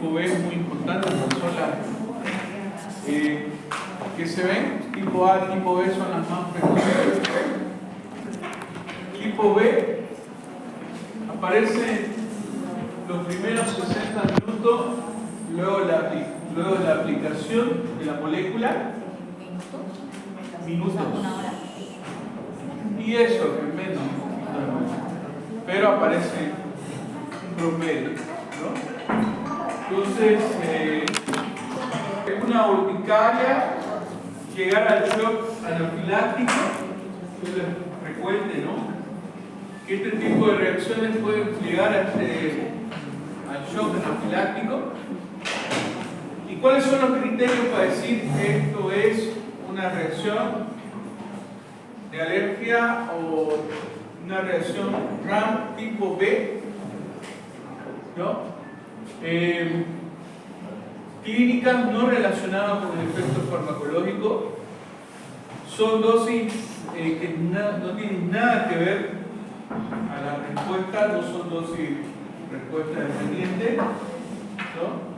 tipo B es muy importante, porque son las que se ven. Tipo A y tipo B son las más frecuentes. Tipo B aparece los primeros 60 minutos luego de la aplicación de la molécula. Minutos. Y eso, en menos. Pero aparece un promedio, ¿no? Entonces, una urticaria, llegar al shock anafiláctico, recuerde, ¿no? Que este tipo de reacciones pueden llegar al shock anafiláctico. ¿Y cuáles son los criterios para decir que esto es una reacción de alergia o una reacción RAM tipo B? ¿No? Clínicas no relacionadas con el efecto farmacológico son dosis que no tienen nada que ver a la respuesta, no son dosis respuesta dependiente, ¿no?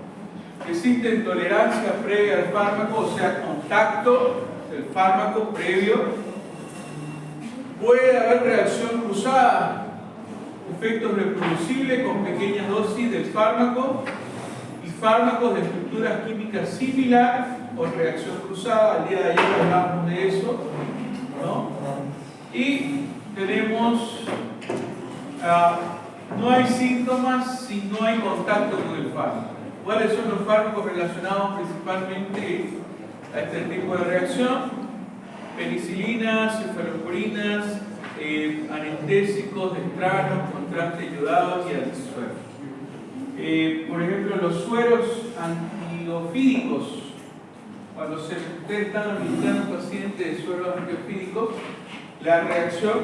Existe tolerancia previa al fármaco, o sea, contacto del fármaco previo. Puede haber reacción cruzada, efectos reproducibles con pequeñas dosis del fármaco y fármacos de estructuras químicas similares o reacción cruzada. Al día de ayer hablamos de eso, ¿no? Y tenemos, no hay síntomas si no hay contacto con el fármaco. ¿Cuáles son los fármacos relacionados principalmente a este tipo de reacción? Penicilinas, cefalosporinas, anestésicos, estranos, contrastes iodados y antisueros. Por ejemplo, los sueros antiofídicos. Cuando ustedes están administrando a un paciente de sueros antiofídicos, la reacción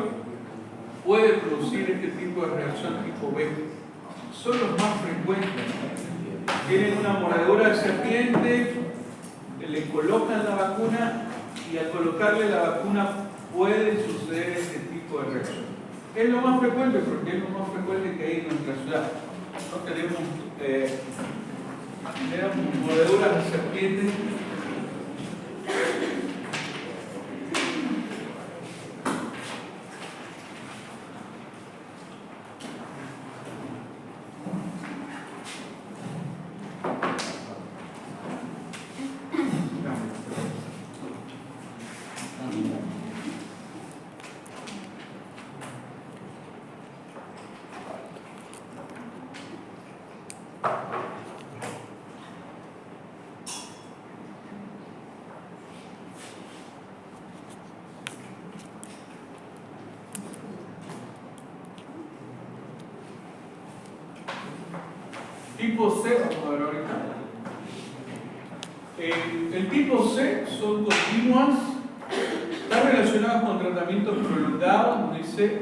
puede producir este tipo de reacción tipo B. Son los más frecuentes. Tienen una mordedura de serpiente, le colocan la vacuna y al colocarle la vacuna puede suceder este tipo de reacción. Es lo más frecuente porque es lo más frecuente que hay en nuestra ciudad. No tenemos mordeduras de serpiente. Tipo C, vamos a ver ahorita. El tipo C son continuas, están relacionadas con tratamientos prolongados, como dice,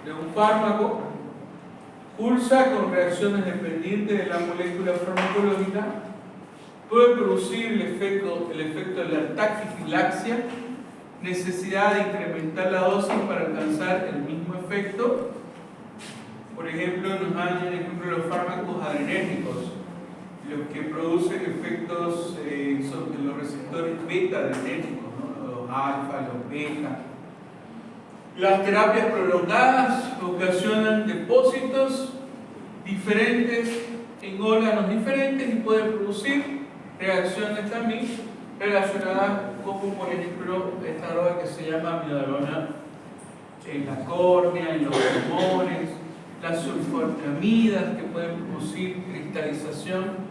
de un fármaco, cursa con reacciones dependientes de la molécula farmacológica, puede producir el efecto de la taquifilaxia, necesidad de incrementar la dosis para alcanzar el mismo efecto. Por ejemplo, nos dan los fármacos adrenérgicos, los que producen efectos son los receptores beta adrenérgicos, ¿no? Los alfa, los beta. Las terapias prolongadas ocasionan depósitos diferentes en órganos diferentes y pueden producir reacciones también relacionadas, como por ejemplo esta droga que se llama amiodarona en la córnea, en los pulmones, las sulfonamidas que pueden producir cristalización,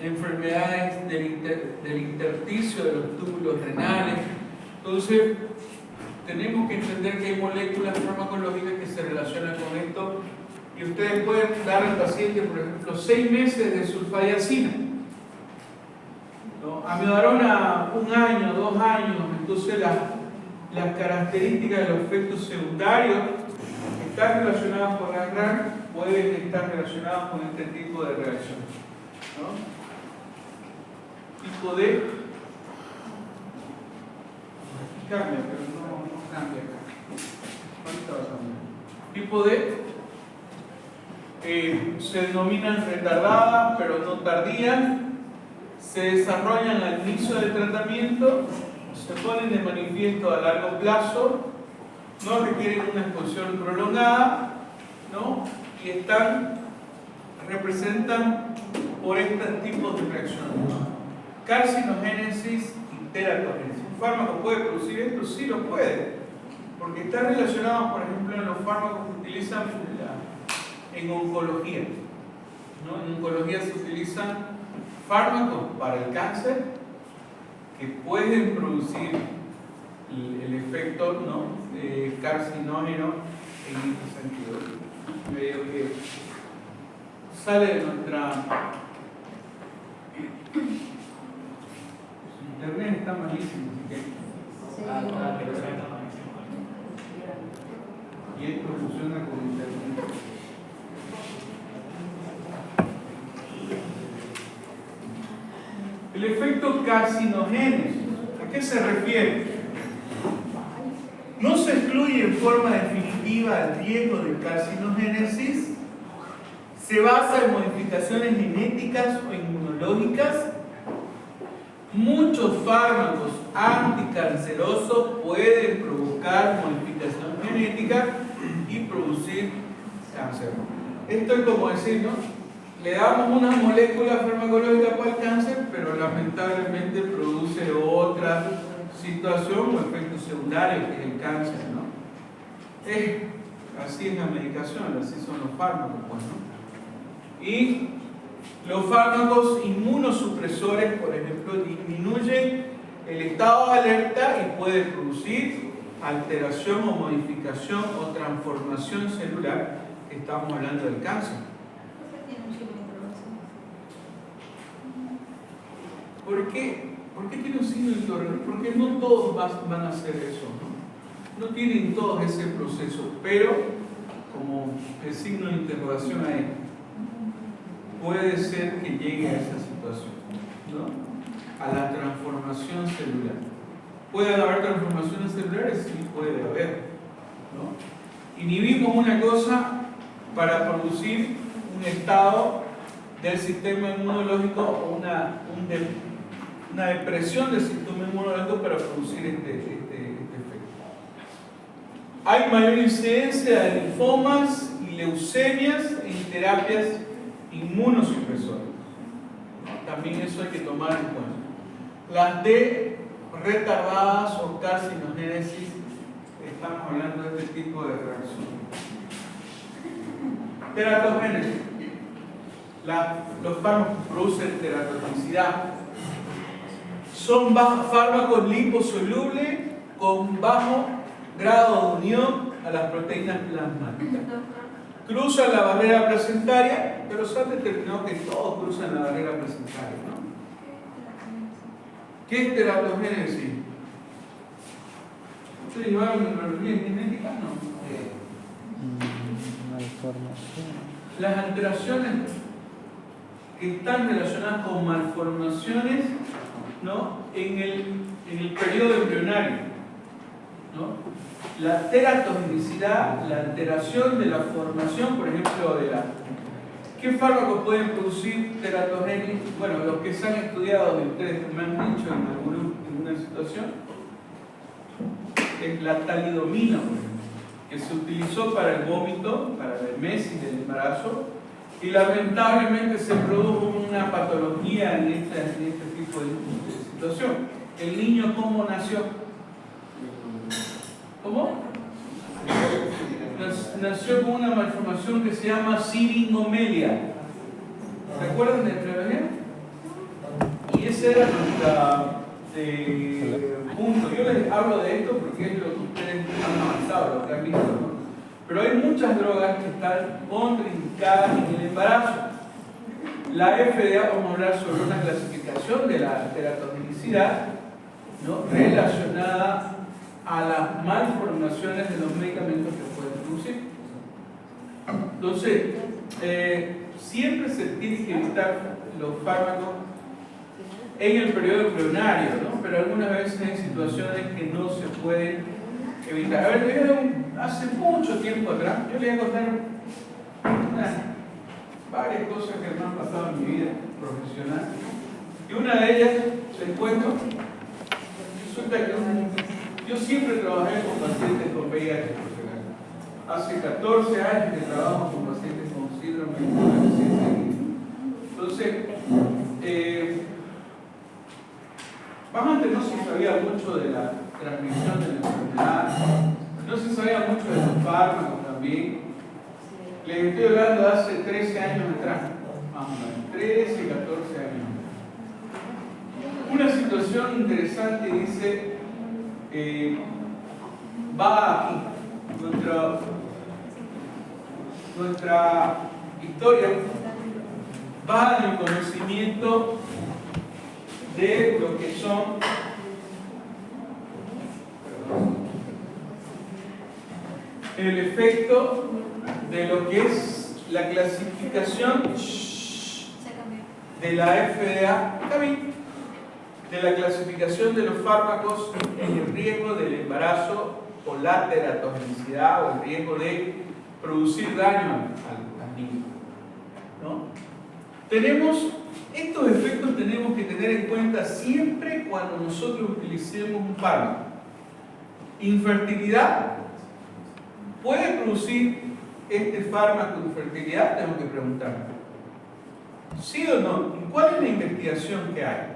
enfermedades del intersticio de los túbulos renales. Entonces, tenemos que entender que hay moléculas farmacológicas que se relacionan con esto y ustedes pueden dar al paciente, por ejemplo, 6 meses de sulfadiazina, ¿no? Amiodarona 1 año, 2 años. Entonces las características de los efectos secundarios que están relacionados con la GRAN pueden estar relacionados con este tipo de reacción, ¿no? Tipo D cambia, pero no cambia acá. Ahorita va a cambiar. Tipo D se denominan retardadas, pero no tardías, se desarrollan al inicio del tratamiento, se ponen de manifiesto a largo plazo, no requieren una exposición prolongada, ¿no? Y representan por estos tipos de reacciones: carcinogénesis y teratogénesis. ¿Un fármaco puede producir esto? Sí lo puede, porque está relacionado, por ejemplo, en los fármacos que utilizan en oncología, ¿no? En oncología se utilizan fármacos para el cáncer que pueden producir el efecto, ¿no? Carcinógeno en este sentido. Medio que sale de nuestra... Internet está malísimo, así que... Y esto funciona con internet. El efecto carcinogénesis, ¿a qué se refiere? No se excluye en forma definitiva el riesgo de carcinogénesis. Se basa en modificaciones genéticas o inmunológicas. Muchos fármacos anticancerosos pueden provocar modificación genética y producir cáncer. Esto es como decir, ¿no? Le damos una molécula farmacológica para el cáncer, pero lamentablemente produce otra situación o efecto secundario, que es el cáncer, ¿no? Así es la medicación, así son los fármacos, pues, ¿no? Y los fármacos inmunosupresores, por ejemplo, disminuyen el estado de alerta y pueden producir alteración o modificación o transformación celular. Estamos hablando del cáncer. ¿Por qué tiene un signo de interrogación? Porque no todos van a hacer eso, ¿no? No tienen todos ese proceso, pero como el signo de interrogación ahí, puede ser que llegue a esa situación, ¿no? A la transformación celular. ¿Pueden haber transformaciones celulares? Sí, puede haber, ¿no? Inhibimos una cosa para producir un estado del sistema inmunológico o una depresión del sistema inmunológico para producir este efecto. Hay mayor incidencia de linfomas y leucemias en terapias inmunosupresoras. También eso hay que tomar en cuenta. Las D retardadas o carcinogénesis, estamos hablando de este tipo de reacción. Teratogénesis. Los fármacos producen teratogenicidad. Son fármacos liposolubles con bajo grado de unión a las proteínas plasmáticas. Cruzan la barrera placentaria, pero se ha determinado que todos cruzan la barrera placentaria, ¿no? ¿Qué es teratogénesis? ¿Ustedes llevaron neurología genética? No. Las alteraciones que están relacionadas con malformaciones, ¿no? en el periodo embrionario, ¿no? La teratogenicidad, la alteración de la formación, por ejemplo, ¿qué fármacos pueden producir teratogénesis? Bueno, los que se han estudiado, y ustedes me han dicho en alguna situación, es la talidomina, por ejemplo, que se utilizó para el vómito, para la emesis del embarazo, y lamentablemente se produjo una patología en este tipo de situación. ¿El niño cómo nació? ¿Cómo? Nació con una malformación que se llama siringomelia. ¿Se acuerdan de embriología? Y ese era nuestro punto. Yo les hablo de esto porque es lo que ustedes han avanzado, lo que han visto, ¿no? Pero hay muchas drogas que están contraindicadas en el embarazo. La FDA, vamos a hablar sobre una clasificación de la teratogenicidad, ¿no? Relacionada a las malformaciones de los medicamentos que pueden producir. Entonces, siempre se tiene que evitar los fármacos en el periodo embrionario, ¿no? Pero algunas veces hay situaciones que no se pueden evitar. A ver, hace mucho tiempo atrás, yo le voy a contar varias cosas que me han pasado en mi vida profesional. Y una de ellas, les cuento, resulta que yo siempre trabajé con pacientes con VIH. Hace 14 años que trabajo con pacientes con síndrome de inmunodeficiencia. Entonces, antes no se sabía mucho de la transmisión de la enfermedad, no se sabía mucho de los fármacos también. Les estoy hablando de hace 13 años atrás, más o menos, 13, 14 años. Una situación interesante dice, va aquí, nuestra historia va en el conocimiento de lo que son el efecto de lo que es la clasificación de la FDA, de la clasificación de los fármacos en el riesgo del embarazo o la teratogenicidad o el riesgo de producir daño al niño, ¿no? Estos efectos tenemos que tener en cuenta siempre cuando nosotros utilicemos un fármaco. Infertilidad. ¿Puede producir este fármaco infertilidad? Tengo que preguntar. ¿Sí o no? ¿Y cuál es la investigación que hay?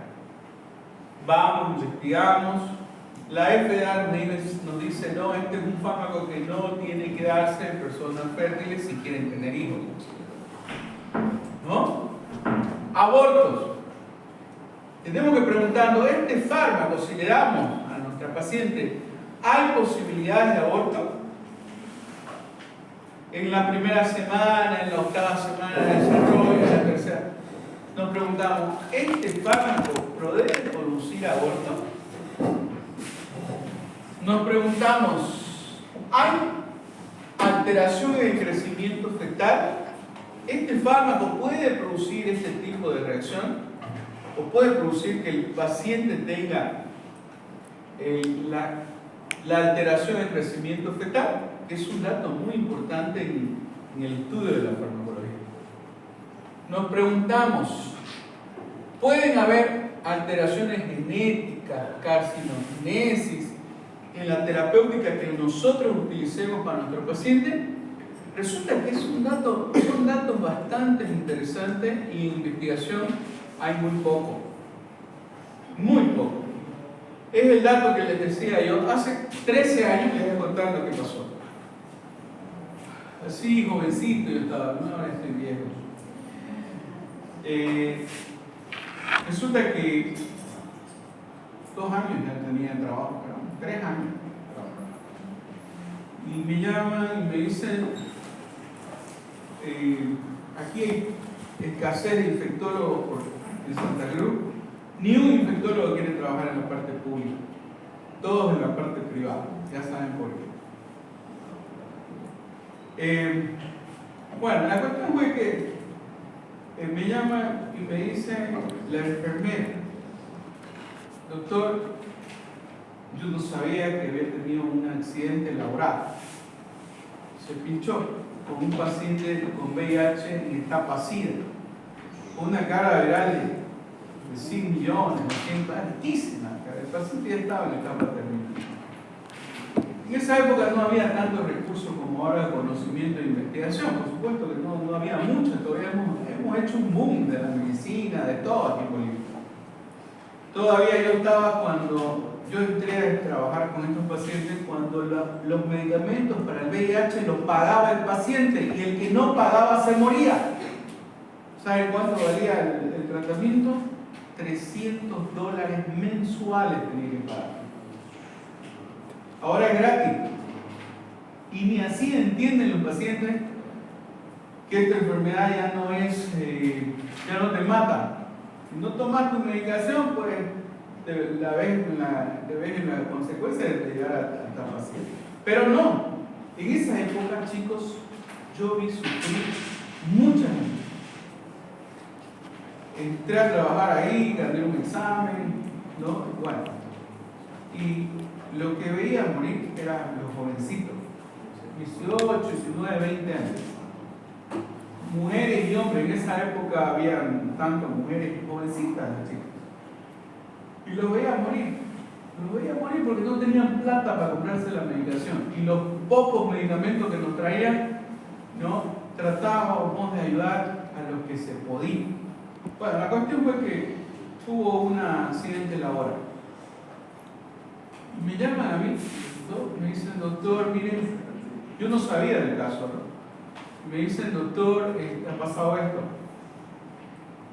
Vamos, investigamos. La FDA nos dice, no, este es un fármaco que no tiene que darse en personas fértiles si quieren tener hijos. ¿No? Abortos. Tenemos que preguntarnos, ¿este fármaco, si le damos a nuestra paciente, hay posibilidades de aborto? En la primera semana, en la octava semana de desarrollo, en la tercera. Nos preguntamos, ¿este fármaco puede producir aborto? Nos preguntamos, ¿hay alteración en el crecimiento fetal? ¿Este fármaco puede producir este tipo de reacción? ¿O puede producir que el paciente tenga la alteración en el crecimiento fetal? Que es un dato muy importante en el estudio de la farmacología. Nos preguntamos, ¿pueden haber alteraciones genéticas, carcinogenesis, en la terapéutica que nosotros utilicemos para nuestro paciente? Resulta que son datos bastante interesantes y en investigación hay muy poco. Muy poco. Es el dato que les decía yo. Hace 13 años les voy a contar lo que pasó. Así, jovencito yo estaba, no, ahora estoy viejo. Resulta que 2 años ya tenía trabajo, pero 3 años. Y me llaman y me dicen, aquí hay escasez de infectólogos en Santa Cruz, ni un infectólogo quiere trabajar en la parte pública, todos en la parte privada, ya saben por qué. Bueno, la cuestión fue que me llama y me dice la enfermera, doctor, yo no sabía que había tenido un accidente laboral. Se pinchó con un paciente con VIH en etapa SIDA, con una carga viral de 100 millones, 80, altísima. El paciente ya estaba en etapa terminal. En esa época no había tantos recursos como ahora de conocimiento e investigación. Por supuesto que no había mucho, todavía hemos hecho un boom de la medicina, de todo tipo de libros. Todavía yo estaba cuando yo entré a trabajar con estos pacientes cuando los medicamentos para el VIH los pagaba el paciente y el que no pagaba se moría. ¿Saben cuánto valía el tratamiento? $300 mensuales tenía que pagar. Ahora es gratis. Y ni así entienden los pacientes que esta enfermedad ya no es, ya no te mata. Si no tomas tu medicación, pues te ves en la consecuencia de llegar a esta paciente. Pero no, en esa época, chicos, yo vi sufrir mucha gente. Entré a trabajar ahí, gané un examen, ¿no? Bueno, y lo que veía morir eran los jovencitos, 18, 19, 20 años. mujeres y hombres. En esa época habían tanto mujeres jovencitas, chicas. Y los veía morir. Los veía morir porque no tenían plata para comprarse la medicación. Y los pocos medicamentos que nos traían, ¿no? Tratábamos de ayudar a los que se podía. Bueno, la cuestión fue que hubo un accidente laboral. Y me llaman a mí, ¿no? Me dicen, doctor, miren, yo no sabía del caso, ¿no? Me dicen, doctor, ha pasado esto.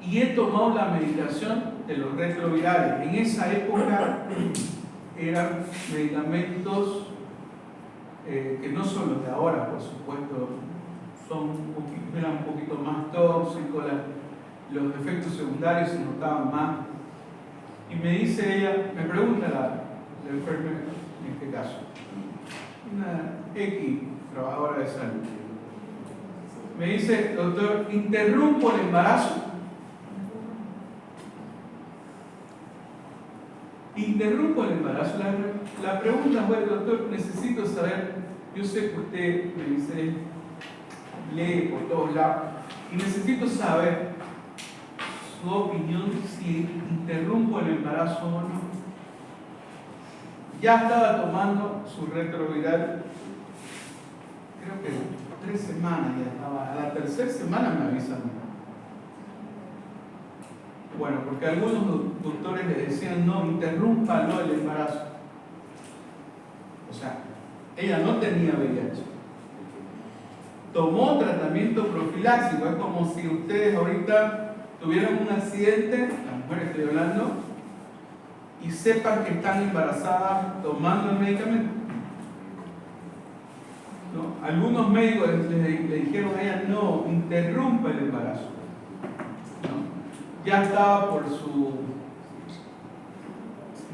Y he tomado la medicación de los retrovirales. En esa época eran medicamentos que no son los de ahora, por supuesto, eran un poquito más tóxicos, los efectos secundarios se notaban más. Y me dice ella, me pregunta la enfermera, en este caso, una X trabajadora de salud, me dice, doctor, ¿interrumpo el embarazo? Interrumpo el embarazo. La pregunta fue, doctor, necesito saber, yo sé que usted me dice, lee por todos lados, y necesito saber su opinión si interrumpo el embarazo o no. Ya estaba tomando su retroviral, creo que 3 semanas ya estaba, a la tercera semana me avisan. Bueno, porque algunos doctores le decían, no, interrúmpalo el embarazo. O sea, ella no tenía VIH. Tomó tratamiento profiláctico. Es como si ustedes ahorita tuvieran un accidente, las mujeres estoy hablando, y sepan que están embarazadas tomando el medicamento. ¿No? Algunos médicos le dijeron a ella, no, interrumpa el embarazo. Ya estaba por su,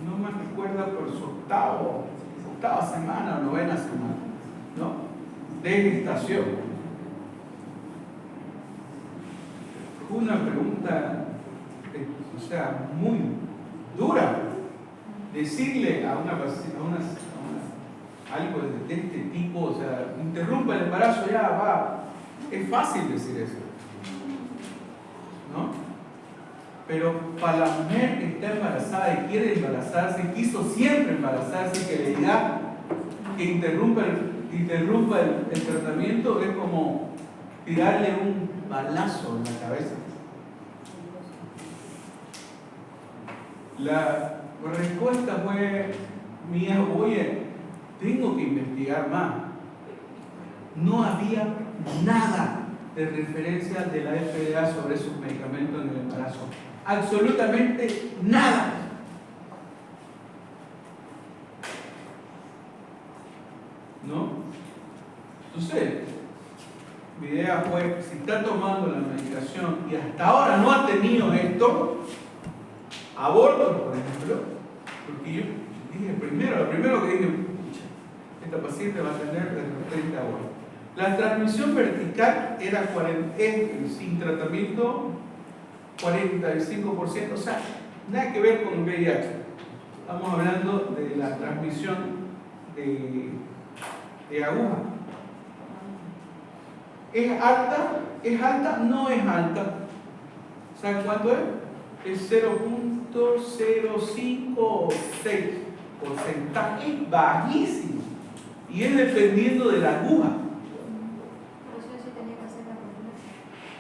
no me recuerdo, por su octava semana o 9ª semana, ¿no? De gestación. Fue una pregunta, o sea, muy dura. Decirle a una algo de este tipo, o sea, interrumpa el embarazo, ya va. Es fácil decir eso, ¿no? Pero para la mujer que está embarazada y quiere embarazarse, quiso siempre embarazarse, que le diga que interrumpa el tratamiento, es como tirarle un balazo en la cabeza. La respuesta fue mía, oye, tengo que investigar más. No había nada de referencia de la FDA sobre esos medicamentos en el embarazo. Absolutamente nada. ¿No? Entonces, mi idea fue, si está tomando la medicación y hasta ahora no ha tenido esto, aborto, por ejemplo, porque yo dije lo primero que dije, esta paciente va a tener de 30 abortos. La transmisión vertical era sin tratamiento 45%, o sea, nada que ver con el VIH. Estamos hablando de la transmisión de aguja. ¿Es alta? ¿Es alta? No es alta. ¿Saben cuánto es? Es 0.056%. Es bajísimo. Y es dependiendo de la aguja.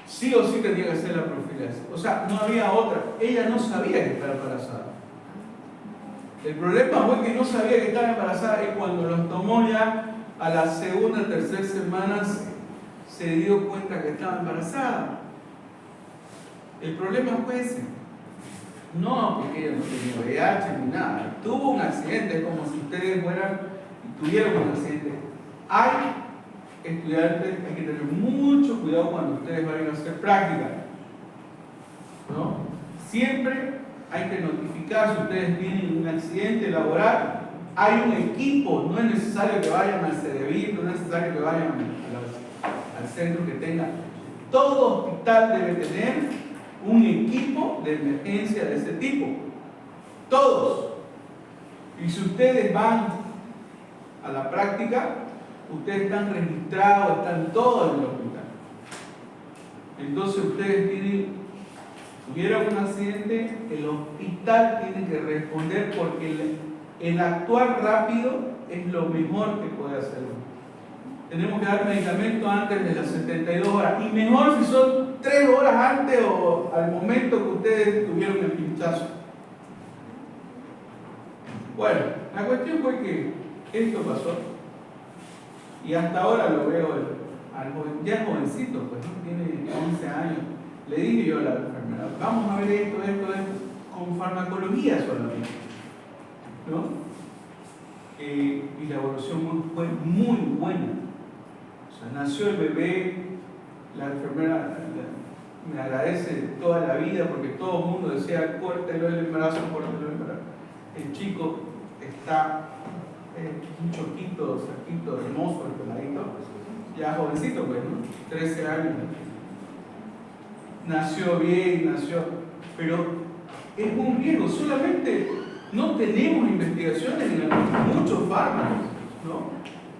Sí o sí tenía que hacer la profilaxis. O sea, no había otra. Ella no sabía que estaba embarazada. El problema fue que no sabía que estaba embarazada y cuando los tomó ya a la segunda, tercera semana se dio cuenta que estaba embarazada. El problema fue ese. No porque ella no tenía VIH ni nada. Tuvo un accidente, es como si ustedes tuvieron un accidente. Hay estudiantes, hay que tener mucho cuidado cuando ustedes vayan a hacer práctica, ¿no? Siempre hay que notificar si ustedes tienen un accidente laboral. Hay un equipo, no es necesario que vayan al CEDEVIT, no es necesario que vayan al centro que tengan. Todo hospital debe tener un equipo de emergencia de ese tipo. Todos. Y si ustedes van a la práctica, ustedes están registrados, están todos en el hospital. Entonces ustedes tuvieron un accidente, el hospital tiene que responder porque el actuar rápido es lo mejor que puede hacer uno. Tenemos que dar medicamento antes de las 72 horas y mejor si son 3 horas antes o al momento que ustedes tuvieron el pinchazo. Bueno, la cuestión fue que esto pasó y hasta ahora lo veo ya es jovencito, pues ¿no? Tiene 11 años. Le dije yo a la enfermera, vamos a ver esto, con farmacología solamente, ¿no? Y la evolución fue muy buena. O sea, nació el bebé, la enfermera me agradece toda la vida porque todo el mundo decía, córtelo el embarazo, córtelo el embarazo. El chico está un choquito, saquito, hermoso, el peladito, ya jovencito, pues, ¿no? 13 años. Nació bien, pero es un riesgo, solamente no tenemos investigaciones en muchos fármacos, ¿no?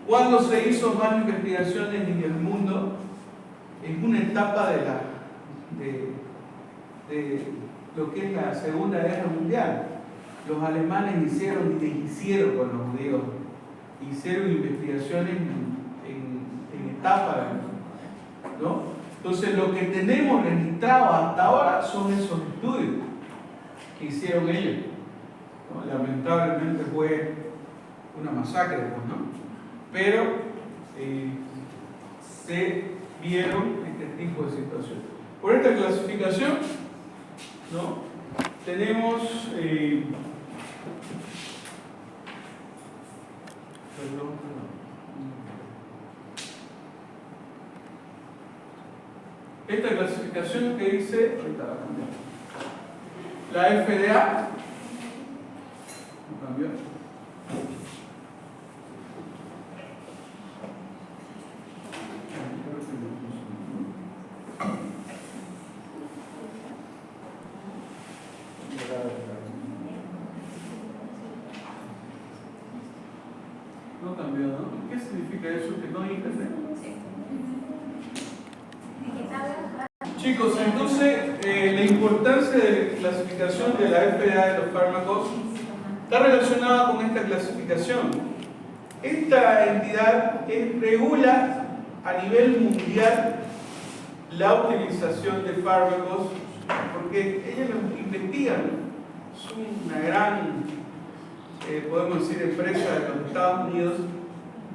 Cuando se hizo más investigaciones en el mundo, en una etapa de lo que es la Segunda Guerra Mundial, los alemanes hicieron y deshicieron con los judíos, hicieron investigaciones en etapas, ¿no? Entonces lo que tenemos registrado hasta ahora son esos estudios que hicieron ellos, ¿no? Lamentablemente fue una masacre, pues, ¿no? Pero se vieron este tipo de situaciones. Por esta clasificación, ¿no? Tenemos esta clasificación que dice, ahorita va a cambiar, la FDA, ¿no cambió? No cambió, ¿no? ¿Qué significa eso? ¿Que no hay internet? Chicos, entonces la importancia de la clasificación de la FDA de los fármacos está relacionada con esta clasificación. Esta entidad regula a nivel mundial la utilización de fármacos porque ellos los investigan. Es una gran, podemos decir, empresa de los Estados Unidos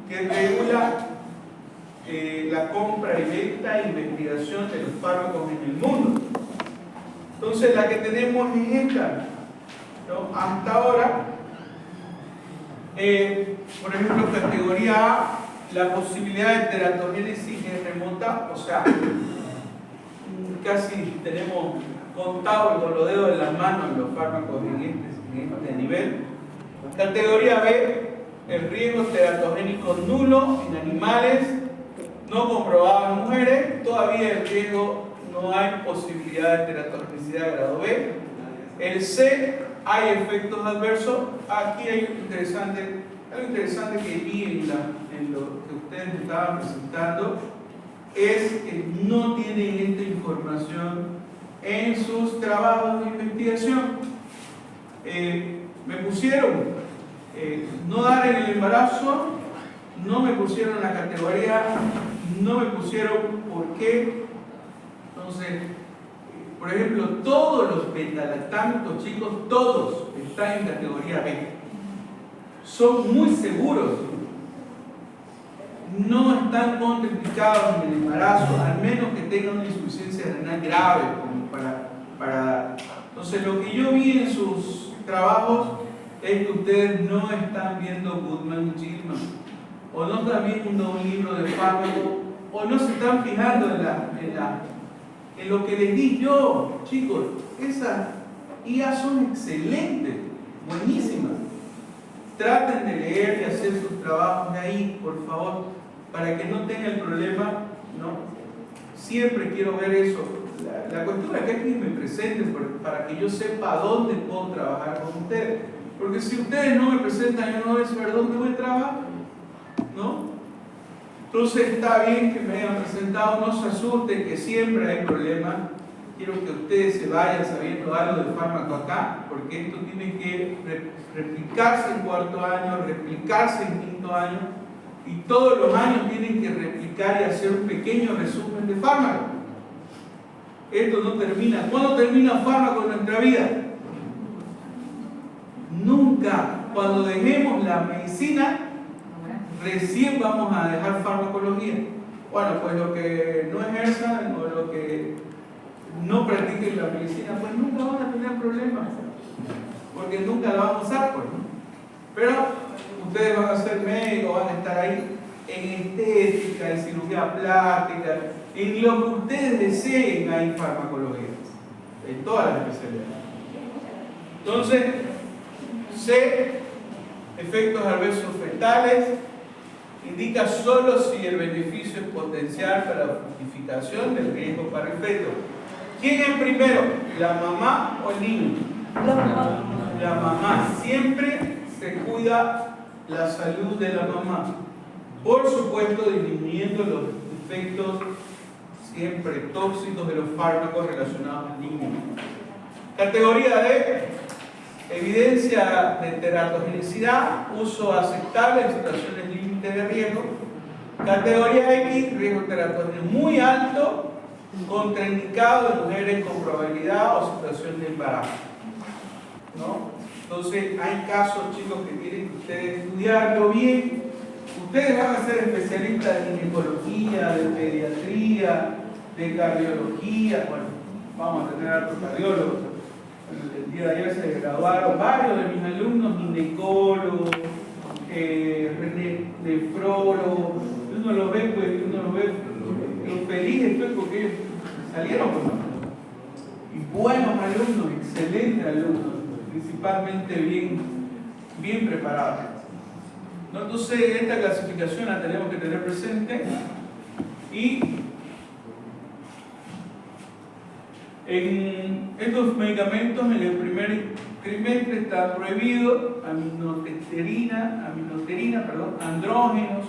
que regula la compra y venta e investigación de los fármacos en el mundo. Entonces la que tenemos es esta, ¿no? Hasta ahora, por ejemplo, categoría A, la posibilidad de teratogénesis es remota, o sea, casi tenemos contado con los dedos de las manos los fármacos en este nivel. Categoría B, el riesgo teratogénico nulo en animales, no comprobado en mujeres, todavía el riesgo no hay posibilidad de teratogenicidad de grado B. El C, hay efectos adversos. Aquí hay algo interesante que vi en lo que ustedes me estaban presentando, es que no tienen esta información en sus trabajos de investigación. Me pusieron no dar en el embarazo, no me pusieron la categoría, no me pusieron por qué. Entonces, por ejemplo, todos los betalactámicos, chicos, todos están en categoría B. Son muy seguros. No están contraindicados en el embarazo, al menos que tengan una insuficiencia renal grave. Entonces, lo que yo vi en sus trabajos es que ustedes no están viendo Goodman y Gilman, o no están viendo un libro de fármaco, o no se están fijando en lo que les di yo. Chicos, esas IA son excelentes, buenísimas. Traten de leer y hacer sus trabajos de ahí, por favor, para que no tengan el problema, ¿no? Siempre quiero ver eso. La cuestión es que aquí me presenten para que yo sepa dónde puedo trabajar con ustedes. Porque si ustedes no me presentan, yo no voy a saber dónde voy a trabajar, ¿no? Entonces está bien que me hayan presentado, no se asusten que siempre hay problemas. Quiero que ustedes se vayan sabiendo algo del fármaco acá, porque esto tiene que replicarse en cuarto año, replicarse en quinto año, y todos los años tienen que replicar y hacer un pequeño resumen de fármaco. Esto no termina. ¿Cuándo termina un fármaco en nuestra vida? Nunca. Cuando dejemos la medicina, recién vamos a dejar farmacología. Bueno, pues los que no ejerzan o los que no practiquen la medicina, pues nunca van a tener problemas, porque nunca la van a usar, pues, ¿no? Pero ustedes van a ser médicos, van a estar ahí en estética, en cirugía plástica, en lo que ustedes deseen hay farmacología, en todas las especialidades. Entonces, C, efectos adversos fetales, indica solo si el beneficio es potencial para la justificación del riesgo para el feto. ¿Quién es primero? ¿La mamá o el niño? La mamá. Siempre se cuida la salud de la mamá. Por supuesto, disminuyendo los efectos siempre tóxicos de los fármacos relacionados al niño. Categoría D, evidencia de teratogenicidad, uso aceptable en situaciones límite de riesgo. Categoría X, riesgo teratogénico muy alto, contraindicado en mujeres con probabilidad o situación de embarazo, ¿no? Entonces hay casos, chicos, que tienen que ustedes estudiarlo bien. Ustedes van a ser especialistas de ginecología, de pediatría, de cardiología. Bueno, vamos a tener a otros cardiólogos. El día de ayer se graduaron varios de mis alumnos, ginecólogos, nefrólogos. Uno lo ve, pues, uno lo ve. Lo feliz estoy porque ellos salieron con nosotros. Y buenos alumnos, excelentes alumnos, principalmente bien preparados. ¿No? Entonces, esta clasificación la tenemos que tener presente. Y en estos medicamentos, en el primer trimestre está prohibido aminoterina, andrógenos,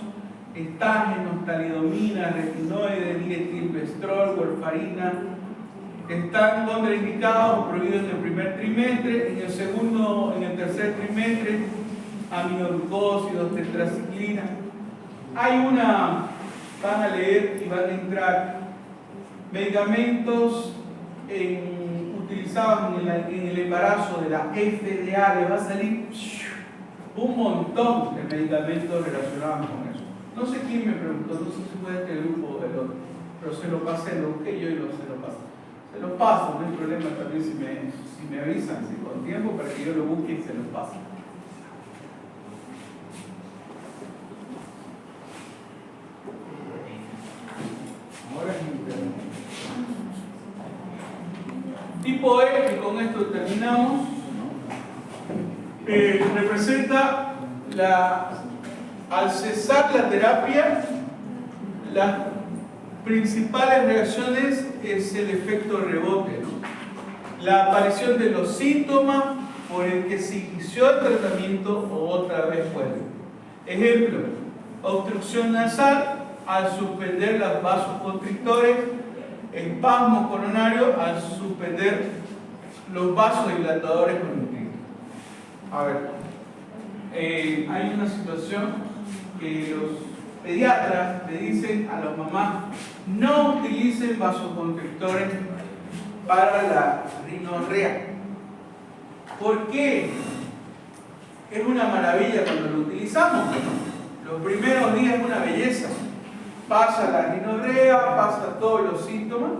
estágenos, talidomina, retinoides, dietilvestrol, warfarina. Están contraindicados o prohibidos en el primer trimestre. En el tercer trimestre, aminoglucósidos, tetraciclina. Van a leer y van a entrar medicamentos utilizados en el embarazo de la FDA. Le va a salir un montón de medicamentos relacionados con eso. No sé quién me preguntó, no sé si fue este grupo o del otro, pero se lo pasé, lo busqué yo y se lo pasé. Se lo paso, no hay problema también si me avisan, si con tiempo, para que yo lo busque y se lo pase. Ahora es internet. Tipo E, y con esto terminamos, representa al cesar la terapia, las principales reacciones es el efecto rebote, ¿no? La aparición de los síntomas por el que se inició el tratamiento o otra vez vuelve. Ejemplo, obstrucción nasal al suspender los vasos constrictores, espasmo coronario al suspender los vasodilatadores cognitivos. A ver, hay una situación que los pediatras le dicen a las mamás: no utilicen vasoconstrictores para la rinorrea. ¿Por qué? Es una maravilla cuando lo utilizamos, ¿no? Los primeros días es una belleza. Pasa la rinorrea, pasa todos los síntomas,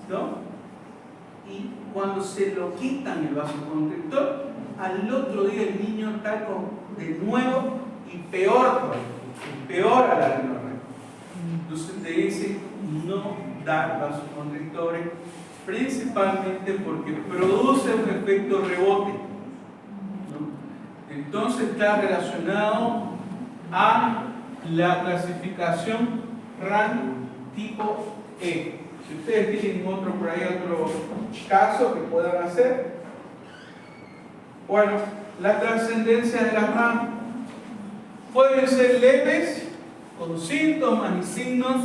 ¿no? Y cuando se lo quitan el vasoconstrictor, al otro día el niño está de nuevo y peor a la rinorrea. Entonces te dicen no dar vasoconstrictores, principalmente porque produce un efecto rebote, ¿no? Entonces está relacionado a la clasificación RAN tipo E. Si ustedes tienen otro caso que puedan hacer. Bueno, la trascendencia de la RAN pueden ser leves con síntomas y signos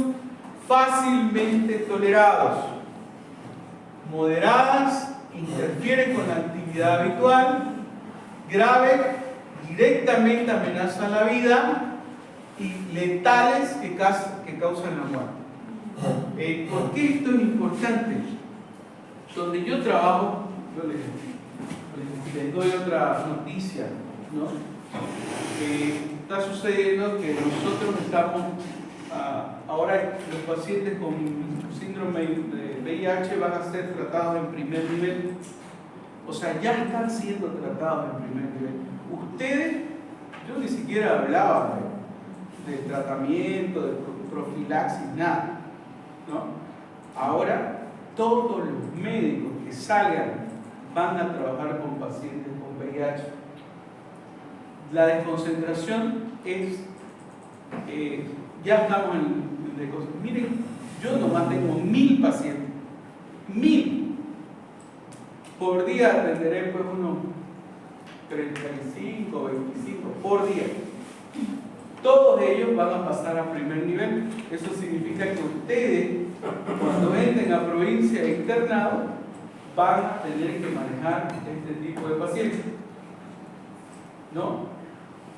fácilmente tolerados, moderadas, interfieren con la actividad habitual, grave, directamente amenazan la vida y letales que causan la muerte. ¿Por qué esto es importante? Donde yo trabajo, yo les doy otra noticia, ¿no? Está sucediendo que nosotros estamos, ahora los pacientes con síndrome de VIH van a ser tratados en primer nivel, o sea, ya están siendo tratados en primer nivel. Ustedes, yo ni siquiera hablaba de tratamiento, de profilaxis, nada, ¿no? Ahora, todos los médicos que salgan van a trabajar con pacientes con VIH. La desconcentración es, ya estamos en desconcentración. Miren, yo nomás tengo 1000 pacientes, 1000. Por día atenderé pues unos 35, 25 por día. Todos ellos van a pasar a primer nivel. Eso significa que ustedes, cuando entren a provincia de internado, van a tener que manejar este tipo de pacientes, ¿no?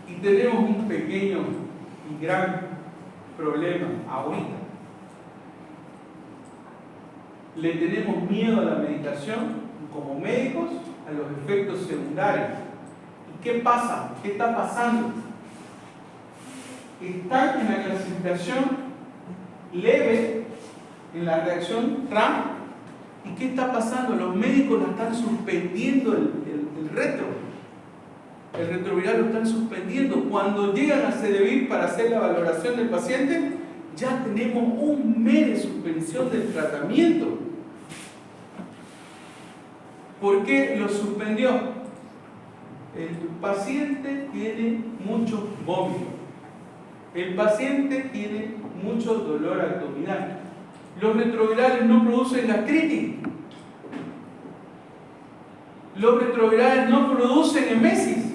Y tenemos un pequeño y gran problema ahorita. Le tenemos miedo a la medicación como médicos, a los efectos secundarios. ¿Y qué pasa? ¿Qué está pasando? Están en la clasificación leve, en la reacción RAM. ¿Y qué está pasando? Los médicos la están suspendiendo el retroviral lo están suspendiendo. Cuando llegan a CEDEVIR para hacer la valoración del paciente, ya tenemos un mes de suspensión del tratamiento. ¿Por qué lo suspendió? El paciente tiene mucho vómito. El paciente tiene mucho dolor abdominal. Los retrovirales no producen gastritis. Los retrovirales no producen emesis,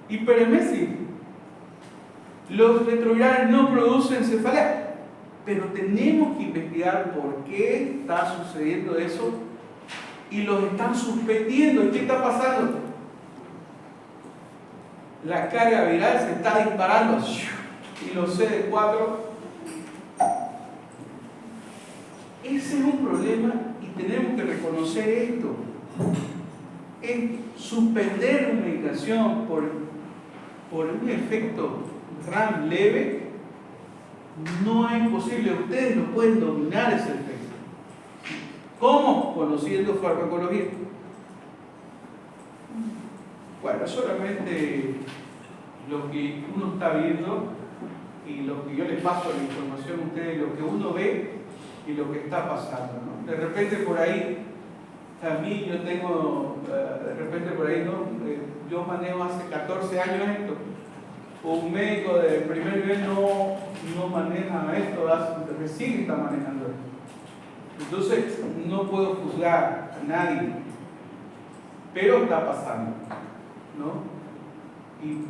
hiperemesis. Los retrovirales no producen cefalea. Pero tenemos que investigar por qué está sucediendo eso y los están suspendiendo. ¿Y qué está pasando? La carga viral se está disparando y los CD4. Ese es un problema y tenemos que reconocer esto. Suspender una medicación por un efecto RAM leve no es posible. Ustedes no pueden dominar ese efecto. ¿Cómo? Conociendo farmacología. Bueno, solamente lo que uno está viendo y lo que yo les paso la información a ustedes, lo que uno ve y lo que está pasando, ¿no? De repente por ahí, a mí yo tengo, de repente por ahí, ¿no? Yo manejo hace 14 años esto. Un médico de primer nivel no maneja esto, recién está manejando esto. Entonces, no puedo juzgar a nadie, pero está pasando, ¿no? Y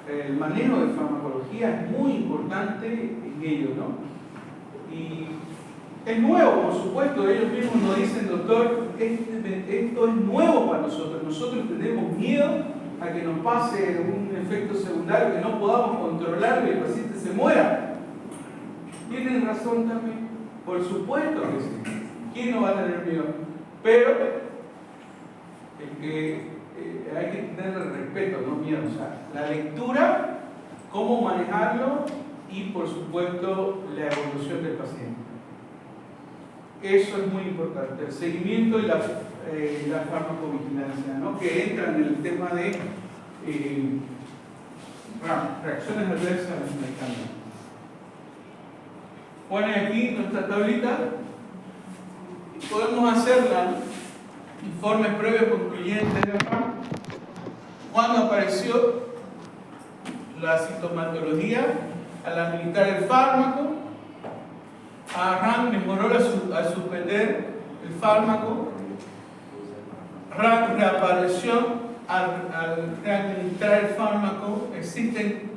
el manejo de farmacología es muy importante en ello, ¿no? Y es nuevo, por supuesto, ellos mismos nos dicen, doctor, esto es nuevo para nosotros. Nosotros tenemos miedo a que nos pase un efecto secundario que no podamos controlar y el paciente se muera. Tienen razón también, por supuesto que sí. ¿Quién no va a tener miedo? Pero hay que tener respeto, no miedo. O sea, la lectura, cómo manejarlo y, por supuesto, la evolución del paciente. Eso es muy importante. El seguimiento y la farmacovigilancia, ¿no? Que entra en el tema de reacciones adversas al medicamento. Pone aquí nuestra tablita. Podemos hacerla, informes previos concluyentes de RAM. Cuando apareció la sintomatología, al administrar el fármaco, RAM mejoró al suspender el fármaco, RAM reapareció al readministrar el fármaco. Existen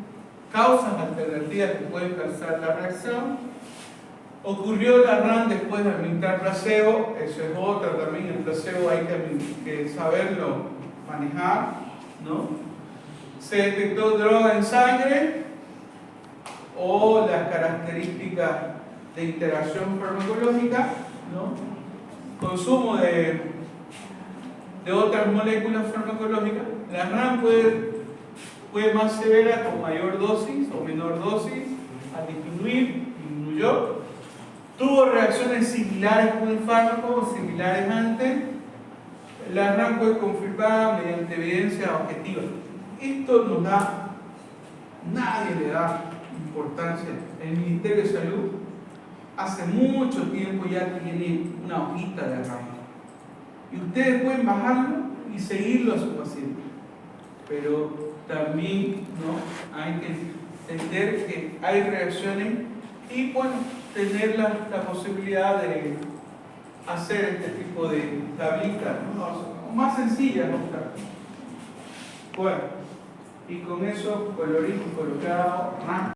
causas alternativas que pueden causar la reacción. Ocurrió la RAM después de administrar placebo, eso es otra también, el placebo hay que saberlo manejar, ¿no? Se detectó droga en sangre o las características de interacción farmacológica, ¿no? Consumo de otras moléculas farmacológicas. La RAM puede más severa con mayor dosis o menor dosis, al disminuyó. Tuvo reacciones similares con el fármaco o similares antes. La RAM fue confirmada mediante evidencia objetiva. Esto nos da, nadie le da importancia. El Ministerio de Salud hace mucho tiempo ya tiene una hojita de RAM. Y ustedes pueden bajarlo y seguirlo a su paciente. Pero también, ¿no?, hay que entender que hay reacciones y bueno, tener la posibilidad de hacer este tipo de tablitas, ¿no? Más sencillas, ¿no? Bueno, y con eso colorín colorado.